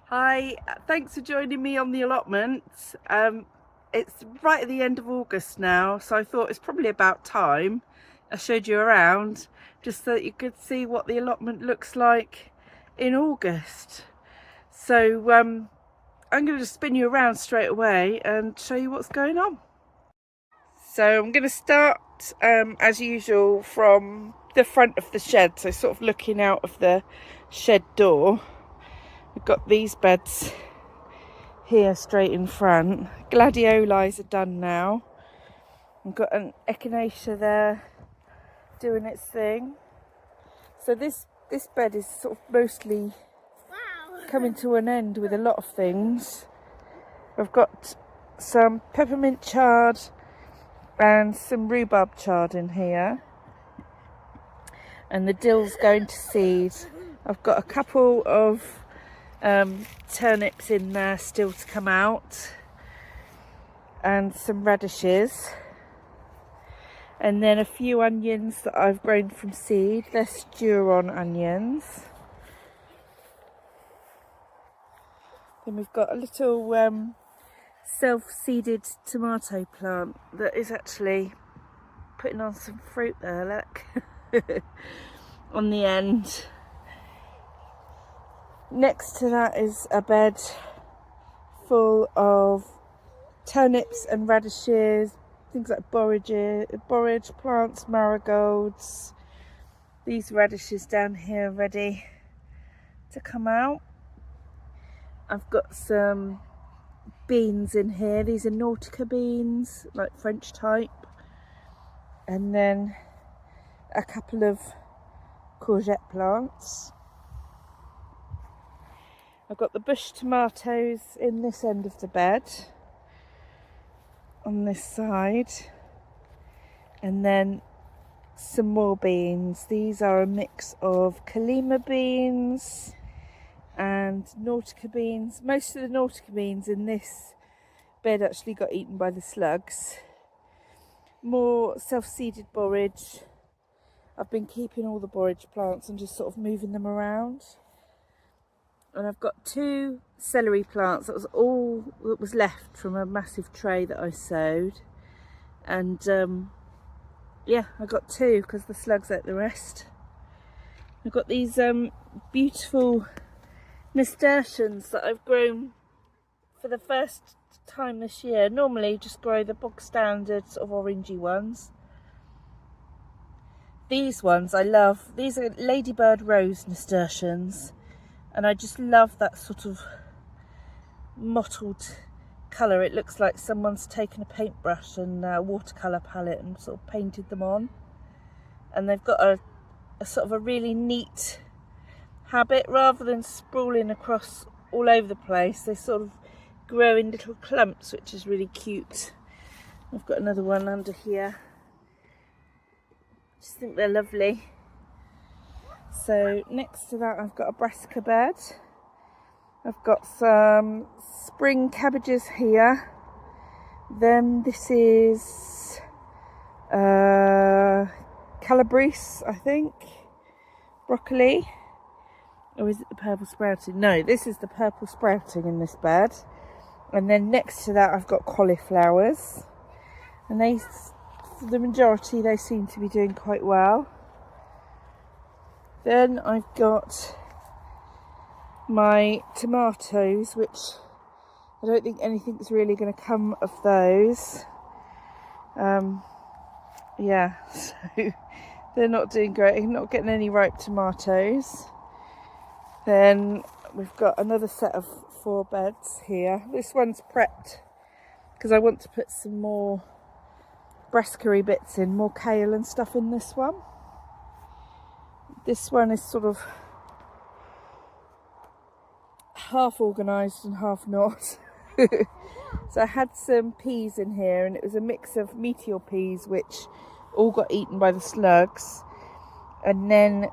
Hi, thanks for joining me on the allotment. It's right at the end of August now, so I thought it's probably about time I showed you around just so that you could see what the allotment looks like in August. So I'm going to just spin you around straight away and show you what's going on. So I'm going to start as usual from the front of the shed, so sort of looking out of the shed door. We've got these beds here straight in front. Gladiolus are done now. We've got an echinacea there doing its thing. So this bed is sort of mostly coming to an end with a lot of things. I've got some peppermint chard and some rhubarb chard in here, and the dill's going to seed. I've got a couple of turnips in there still to come out, and some radishes, and then a few onions that I've grown from seed. They're Sturon onions. Then we've got a little self-seeded tomato plant that is actually putting on some fruit there, look, on the end. Next to that is a bed full of turnips and radishes, things like borage plants, marigolds. These radishes down here ready to come out. I've got some beans in here. These are Nautica beans, like French type. And then a couple of courgette plants. I've got the bush tomatoes in this end of the bed, on this side, and then some more beans. These are a mix of Kalima beans and Nautica beans. Most of the Nautica beans in this bed actually got eaten by the slugs. More self-seeded borage. I've been keeping all the borage plants and just sort of moving them around. And I've got two celery plants. That was all that was left from a massive tray that I sowed. And yeah, I got two because the slugs ate the rest. I've got these beautiful nasturtiums that I've grown for the first time this year. Normally just grow the bog standard sort of orangey ones. These ones I love. These are ladybird rose nasturtiums. And I just love that sort of mottled colour. It looks like someone's taken a paintbrush and a watercolour palette and sort of painted them on. And they've got a sort of a really neat habit. Rather than sprawling across all over the place, they sort of grow in little clumps, which is really cute. I've got another one under here. I just think they're lovely. So next to that I've got a brassica bed. I've got some spring cabbages here. Then this is calabrese, I think. Broccoli. Or is it the purple sprouting? No, this is the purple sprouting in this bed. And then next to that I've got cauliflowers. And they, for the majority, they seem to be doing quite well. Then I've got my tomatoes, which I don't think anything's really going to come of those. Yeah, so they're not doing great. I'm not getting any ripe tomatoes. Then we've got another set of 4 beds here. This one's prepped because I want to put some more brassica bits in, more kale and stuff in this one. This one is sort of half organised and half not. So I had some peas in here, and it was a mix of meteor peas, which all got eaten by the slugs, and then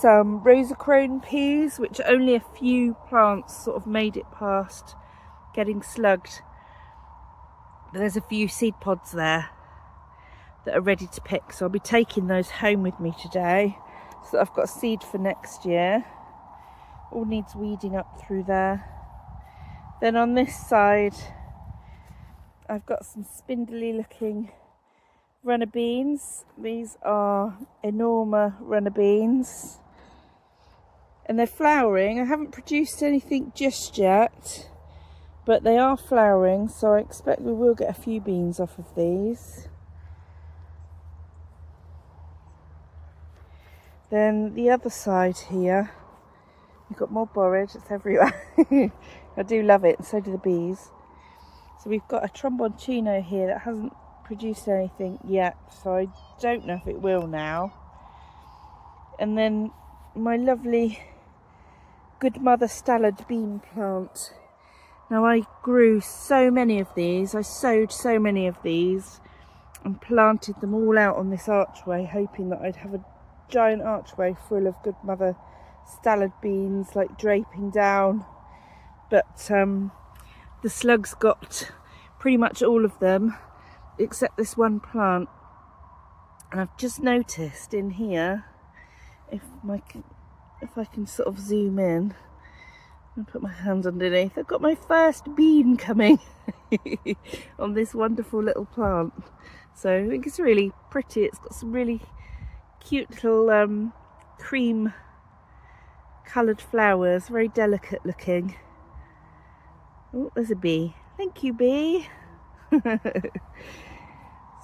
some rosacrone peas, which only a few plants sort of made it past getting slugged. But there's a few seed pods there that are ready to pick, so I'll be taking those home with me today. So I've got seed for next year. All needs weeding up through there. Then on this side I've got some spindly looking runner beans. These are enormous runner beans and they're flowering. I haven't produced anything just yet, but they are flowering, so I expect we will get a few beans off of these. Then the other side here, we've got more borage. It's everywhere. I do love it, and so do the bees. So we've got a tromboncino here that hasn't produced anything yet, so I don't know if it will now. And then my lovely Good Mother Stallard bean plant. Now I grew so many of these, I sowed so many of these and planted them all out on this archway, hoping that I'd have a giant archway full of Good Mother Stallard beans like draping down, but the slugs got pretty much all of them except this one plant. And I've just noticed in here, if I can sort of zoom in and put my hands underneath, I've got my first bean coming on this wonderful little plant. So I think it's really pretty. It's got some really cute little cream coloured flowers, very delicate looking. Oh, there's a bee. Thank you, bee.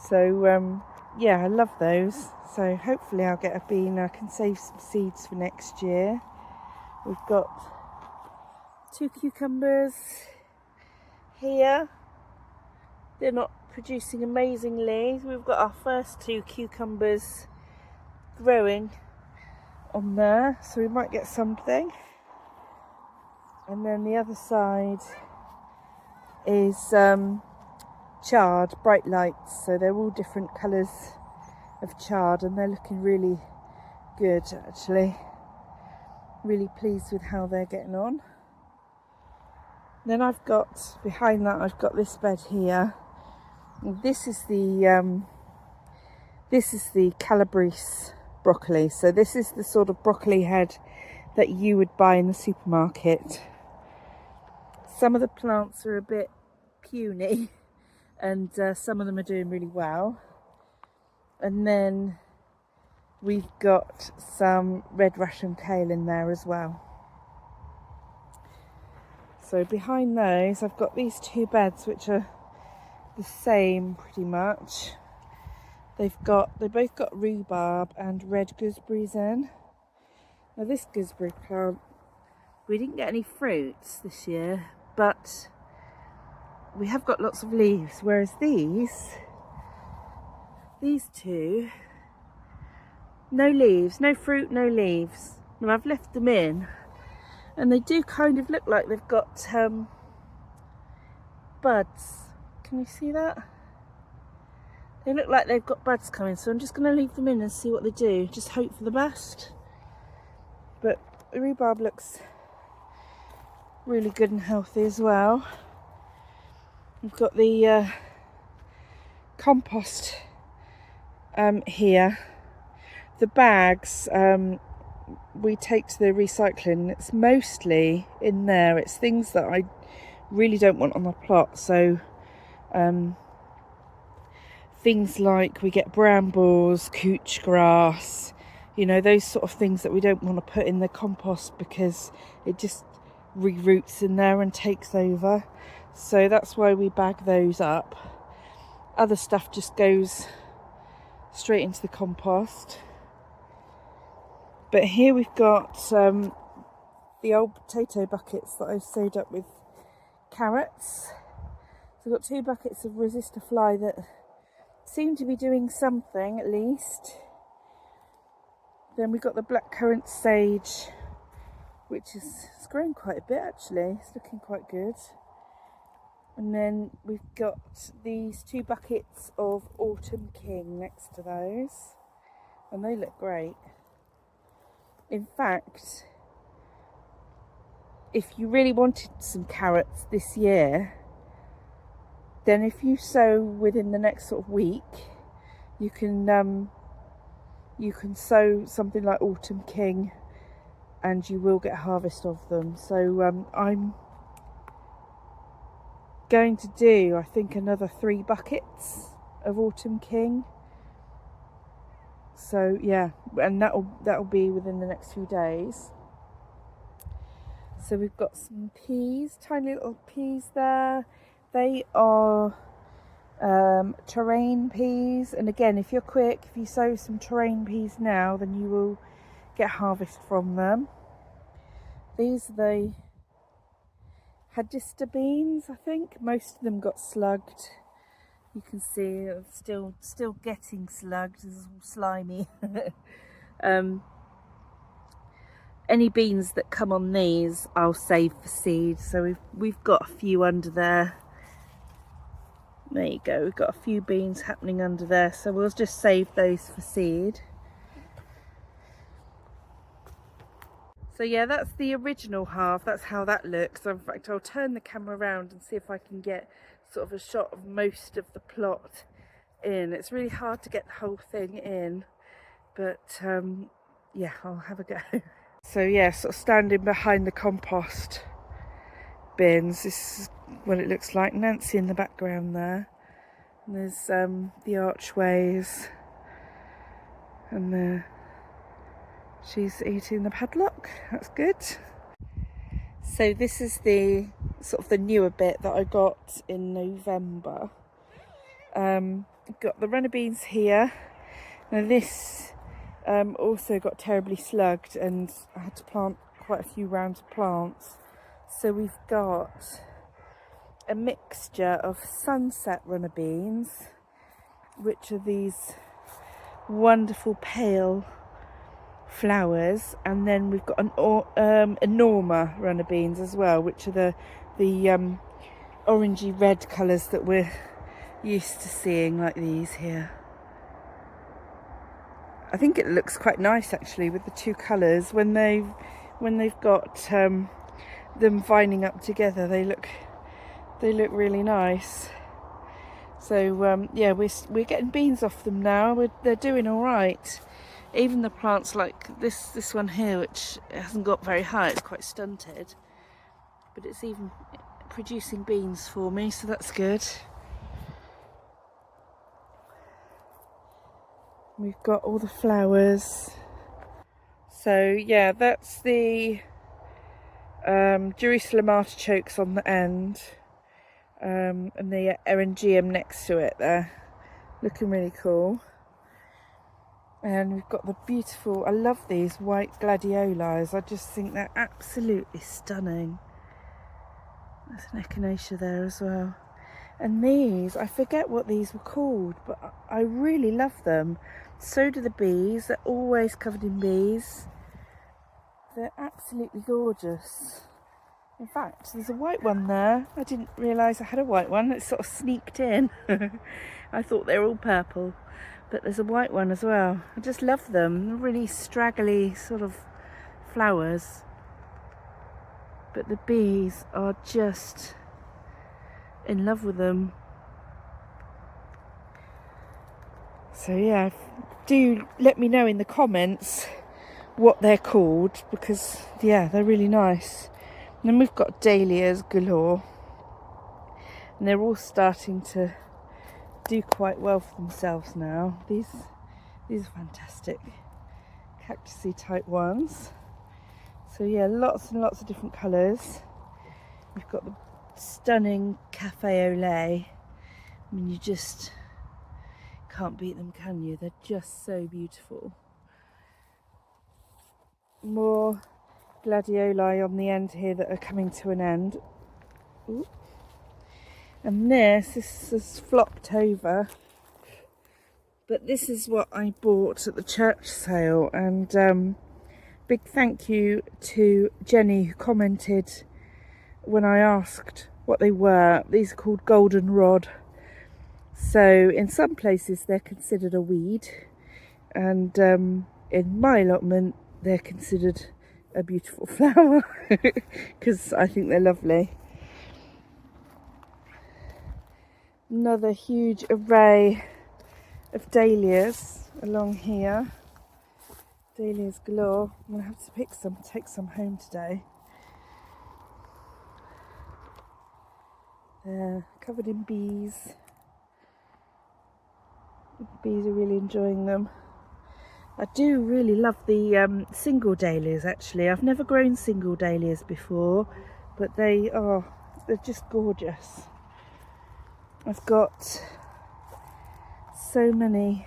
So yeah, I love those. So hopefully I'll get a bean. I can save some seeds for next year. We've got 2 cucumbers here. They're not producing amazingly. We've got our first 2 cucumbers growing on there, so we might get something. And then the other side is chard, bright lights, so they're all different colours of chard and they're looking really good actually. Really pleased with how they're getting on. Then I've got, behind that I've got this bed here. This is the Calabrese broccoli. So this is the sort of broccoli head that you would buy in the supermarket. Some of the plants are a bit puny and some of them are doing really well. And then we've got some red Russian kale in there as well. So behind those I've got these 2 beds which are the same pretty much. They both got rhubarb and red gooseberries in. Now this gooseberry plant, we didn't get any fruits this year, but we have got lots of leaves, whereas these 2, no leaves, no fruit, no leaves. And I've left them in and they do kind of look like they've got buds. Can you see that? They look like they've got buds coming, so I'm just going to leave them in and see what they do. Just hope for the best. But the rhubarb looks really good and healthy as well. We've got the compost here. The bags we take to the recycling. It's mostly in there. It's things that I really don't want on the plot. So things like we get brambles, couch grass, you know, those sort of things that we don't want to put in the compost because it just re-roots in there and takes over. So that's why we bag those up. Other stuff just goes straight into the compost. But here we've got the old potato buckets that I've sewed up with carrots. So I've got 2 buckets of resist a fly that seem to be doing something at least. Then we've got the blackcurrant sage, which it's grown quite a bit actually. It's looking quite good. And then we've got these 2 buckets of autumn king next to those, and they look great. In fact, if you really wanted some carrots this year, then if you sow within the next sort of week, you can sow something like autumn king and you will get a harvest of them. So I'm going to do, I think, another 3 buckets of Autumn King. So yeah, and that'll be within the next few days. So we've got some peas, tiny little peas there. They are terrain peas, and again, if you're quick, if you sow some terrain peas now, then you will get harvest from them. These are the Hagista beans, I think. Most of them got slugged. You can see it's still getting slugged. This is all slimy. Any beans that come on these, I'll save for seed. So we've got a few under there. There you go. We've got a few beans happening under there, so we'll just save those for seed. So yeah, that's the original half. That's how that looks. In fact, I'll turn the camera around and see if I can get sort of a shot of most of the plot in. It's really hard to get the whole thing in, but yeah, I'll have a go. So yeah, sort of standing behind the compost bins. This is what it looks like. Nancy in the background there. And there's the archways, and she's eating the padlock. That's good. So this is the sort of the newer bit that I got in November. Got the runner beans here. Now this also got terribly slugged, and I had to plant quite a few rounds of plants. So we've got a mixture of sunset runner beans, which are these wonderful pale flowers, and then we've got an Norma runner beans as well, which are the orangey red colours that we're used to seeing, like these here. I think it looks quite nice actually with the two colours. When they've got them vining up together, they look really nice. So yeah, we're getting beans off them now. They're doing all right. Even the plants like this one here, which hasn't got very high, it's quite stunted, but it's even producing beans for me, so that's good. We've got all the flowers. So yeah, that's the Jerusalem artichokes on the end, and the Eryngium next to it there, looking really cool. And we've got the beautiful, I love these white gladiolas. I just think they're absolutely stunning. There's an echinacea there as well. And these, I forget what these were called, but I really love them. So do the bees. They're always covered in bees. They're absolutely gorgeous. In fact, there's a white one there. I didn't realise I had a white one. It sort of sneaked in. I thought they were all purple, but there's a white one as well. I just love them. They're really straggly sort of flowers. But the bees are just in love with them. So yeah, do let me know in the comments what they're called, because yeah, they're really nice. And then we've got dahlias galore, and they're all starting to do quite well for themselves now. These are fantastic cactusy type ones. So yeah, lots and lots of different colours. We've got the stunning cafe au lait. I mean, you just can't beat them, can you? They're just so beautiful. More gladioli on the end here that are coming to an end. Ooh. And this has flopped over, but this is what I bought at the church sale. And big thank you to Jenny, who commented when I asked what they were. These are called goldenrod. So in some places they're considered a weed, and in my allotment they're considered a beautiful flower because I think they're lovely. Another huge array of dahlias along here. Dahlias galore. I'm going to have to pick some, take some home today. covered in bees. The bees are really enjoying them. I do really love the single dahlias actually. I've never grown single dahlias before, but they're just gorgeous. I've got so many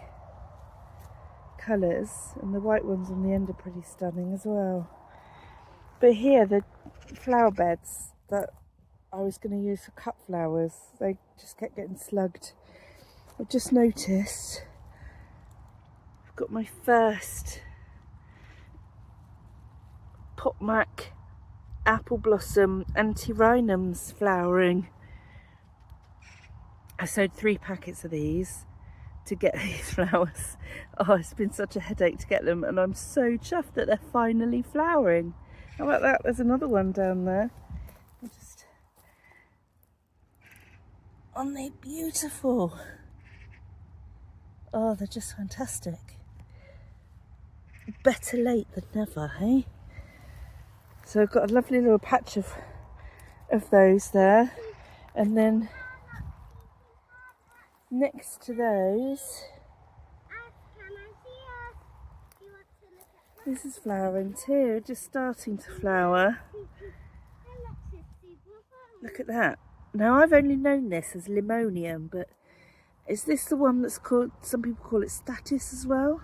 colours, and the white ones on the end are pretty stunning as well. But here, the flower beds that I was going to use for cut flowers, they just kept getting slugged. I've just noticed I've got my first Potmac apple blossom antirrhinums flowering. I sowed 3 packets of these to get these flowers. Oh, it's been such a headache to get them, and I'm so chuffed that they're finally flowering. How about that? There's another one down there. Aren't they beautiful? Oh, they're just fantastic. Better late than never, hey? So I've got a lovely little patch of those there, and then next to those, this is flowering too, just starting to flower. Look at that. Now I've only known this as limonium, but is this the one that's called, some people call it status as well?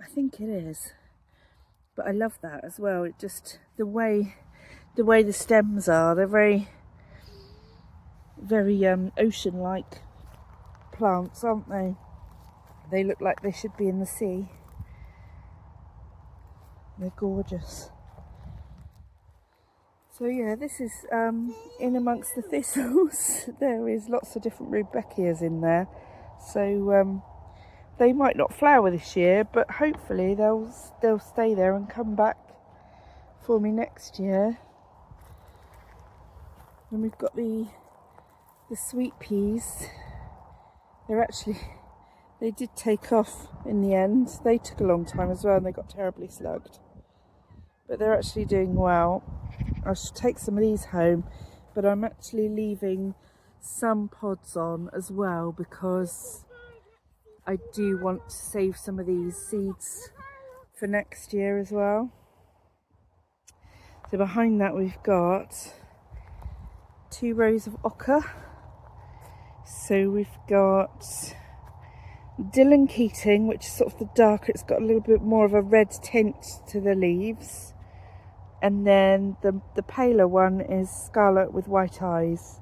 I think it is. But I love that as well. It just, the way the stems are, they're very ocean-like plants, aren't they? They look like they should be in the sea. They're gorgeous. So yeah, this is in amongst the thistles. There is lots of different rudbeckias in there. So they might not flower this year, but hopefully they'll stay there and come back for me next year. And we've got the sweet peas. They did take off in the end. They took a long time as well, and they got terribly slugged. But they're actually doing well. I should take some of these home, but I'm actually leaving some pods on as well because I do want to save some of these seeds for next year as well. So behind that we've got 2 rows of ochre. So we've got Dylan Keating, which is sort of the darker, it's got a little bit more of a red tint to the leaves. And then the paler one is Scarlet with White Eyes.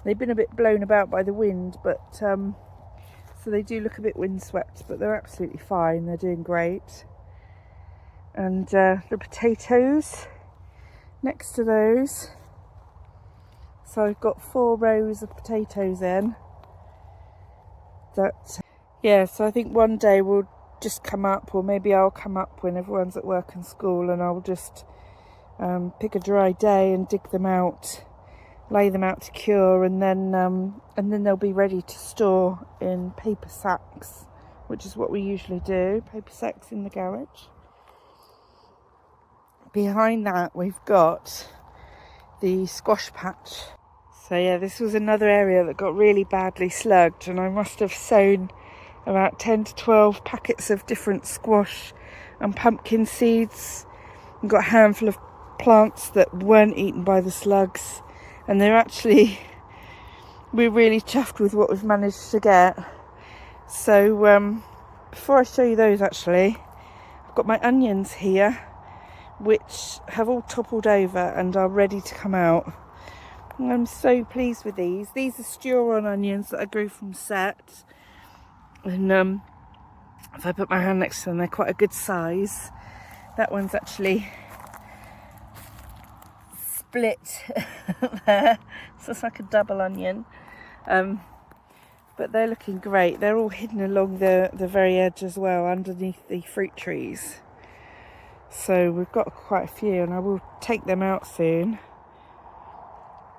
They've been a bit blown about by the wind, but so they do look a bit windswept, but they're absolutely fine. They're doing great. And the potatoes next to those. So I've got 4 rows of potatoes in. Yeah, so I think one day we'll just come up, or maybe I'll come up when everyone's at work and school, and I'll just pick a dry day and dig them out, lay them out to cure, and then they'll be ready to store in paper sacks, which is what we usually do, paper sacks in the garage. Behind that we've got the squash patch. So yeah, this was another area that got really badly slugged, and I must have sown about 10 to 12 packets of different squash and pumpkin seeds, and got a handful of plants that weren't eaten by the slugs, and we're really chuffed with what we've managed to get. So before I show you those, actually, I've got my onions here, which have all toppled over and are ready to come out. And I'm so pleased with these. These are stew-on onions that I grew from set, and if I put my hand next to them, they're quite a good size. That one's actually split there, so it's like a double onion, but they're looking great. They're all hidden along the very edge as well, underneath the fruit trees. So we've got quite a few, and I will take them out soon.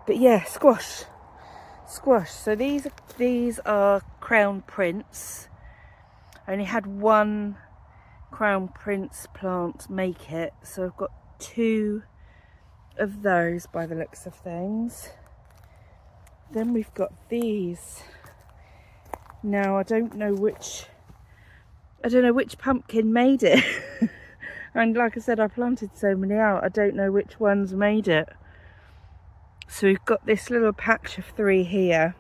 But yeah, squash. So these are crown prince. I only had 1 crown prince plant make it, so I've got 2 of those by the looks of things. Then we've got these. Now I don't know which pumpkin made it. And like I said, I planted so many out, I don't know which ones made it. So we've got this little patch of 3 here,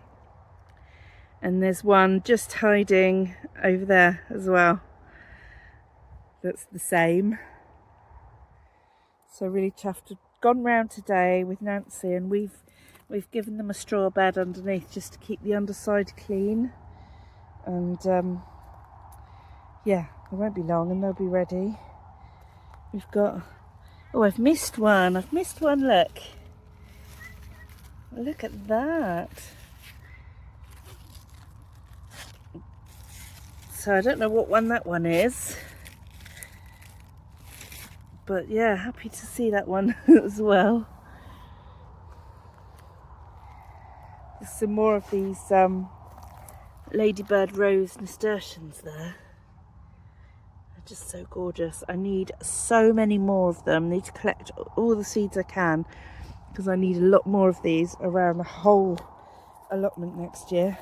and there's one just hiding over there as well that's the same. So really chuffed. I've gone round today with Nancy, and we've given them a straw bed underneath just to keep the underside clean. And yeah, it won't be long and they'll be ready. We've got, oh, I've missed one, look. Look at that. So I don't know what one that one is, but yeah, happy to see that one as well. There's some more of these ladybird rose nasturtiums there. They're just so gorgeous. I need so many more of them. I need to collect all the seeds I can, because I need a lot more of these around the whole allotment next year.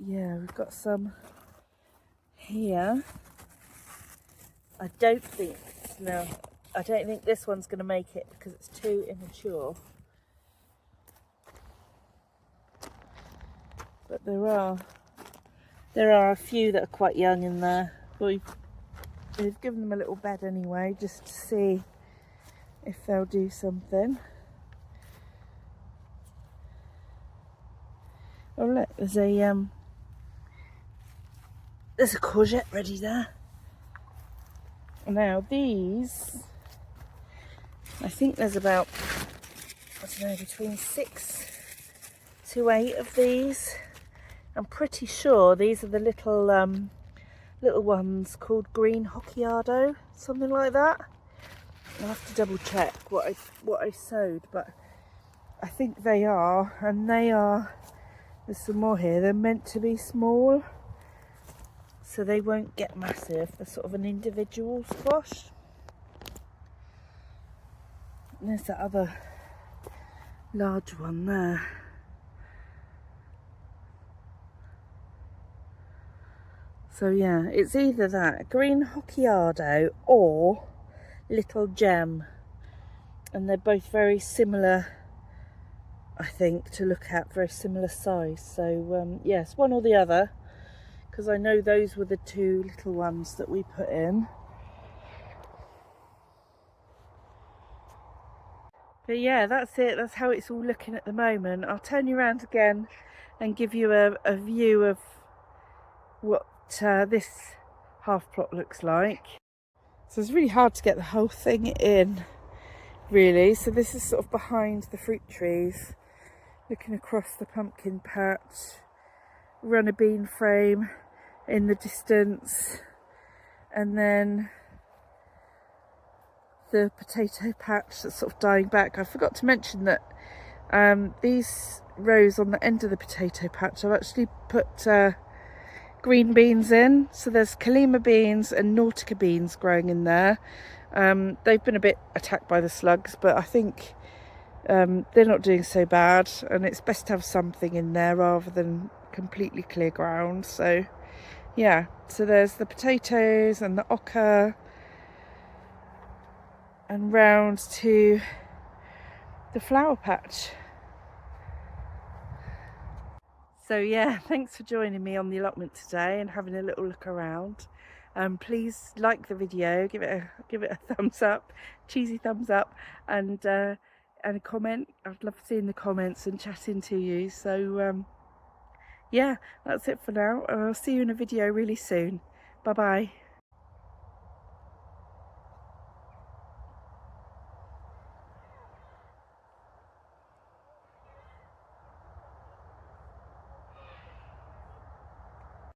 Yeah, we've got some here. I don't think this one's going to make it because it's too immature. But there are a few that are quite young in there. We've given them a little bed anyway, just to see if they'll do something. Oh look, there's a courgette ready there. Now these, I think there's about, I don't know, between 6 to 8 of these. I'm pretty sure these are the little ones called green hokkaido, something like that. I'll have to double check what I sowed, but I think they are, and they are. There's some more here. They're meant to be small, so they won't get massive. They're sort of an individual squash. And there's that other large one there. So yeah, it's either that green hokkaido or little gem, and they're both very similar, I think, to look at, very similar size. So yes, one or the other, because I know those were the 2 little ones that we put in. But yeah, that's it. That's how it's all looking at the moment. I'll turn you around again and give you a view of what this half plot looks like. So it's really hard to get the whole thing in, really. So this is sort of behind the fruit trees, looking across the pumpkin patch, runner bean frame in the distance, and then the potato patch that's sort of dying back. I forgot to mention that these rows on the end of the potato patch, I've actually put green beans in. So there's Kalima beans and Nautica beans growing in there. They've been a bit attacked by the slugs, but I think they're not doing so bad, and it's best to have something in there rather than completely clear ground. So yeah, so there's the potatoes and the oca, and round to the flower patch. So yeah, thanks for joining me on the allotment today and having a little look around. Please like the video, give it a thumbs up, cheesy thumbs up, and a comment. I'd love seeing the comments and chatting to you. So yeah, that's it for now. I'll see you in a video really soon. Bye bye.